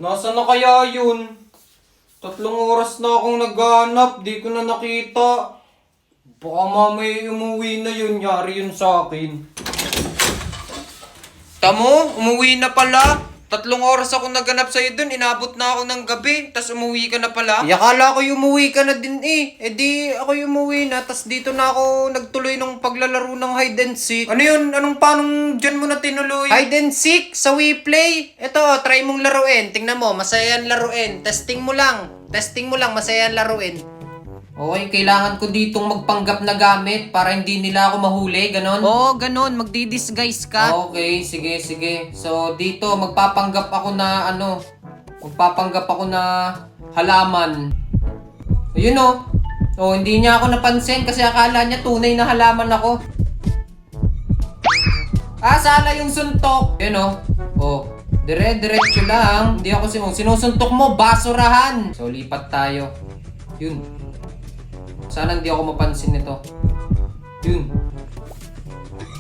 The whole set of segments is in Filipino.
Nasaan na kaya yun? 3 oras na akong naghahanap, di ko na nakita. Baka mamay umuwi na yun, yari yun sa akin. Tamo, umuwi na pala. 3 oras akong naghanap sa'yo dun, inabot na ako ng gabi, tas umuwi ka na pala. Akala ko umuwi ka na din eh. Eh di ako umuwi na, tas dito na ako nagtuloy ng paglalaro ng hide and seek. Ano yun? Paanong dyan mo na tinuloy? Hide and seek sa WePlay? Ito, try mong laruin. Tingnan mo, masaya yan laruin. Testing mo lang, masaya yan laruin. Okay, kailangan ko ditong magpanggap na gamit para hindi nila ako mahuli, ganon? Oo, ganon. Magdi-disguise ka. Okay, sige. So, dito, magpapanggap ako na, halaman. Ayun o. Oh, hindi niya ako napansin kasi akala niya tunay na halaman ako. Sala yung suntok. Ayun o. Oh, diretso lang. Hindi ako sinusuntok mo, basurahan. So, lipat tayo. Yun. Sana hindi ako mapansin nito. Yun.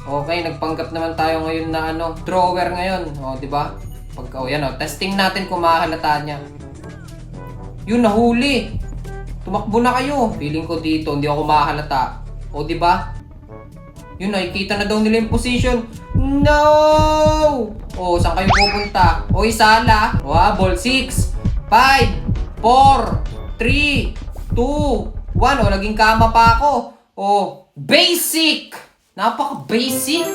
Okay, nagpanggap naman tayo ngayon na drawer ngayon. O, di ba? Yan testing natin kung mahalata niya. Yun, nahuli. Tumakbo na kayo. Feeling ko dito, hindi ako mahalata. O, di ba? Yun, nakikita na daw nila yung position. No! O, saan kayo pupunta? O, sala. O, ball 6, 5, 4, 3, 2, 1, naging kama pa ako. Basic! Napaka-basic!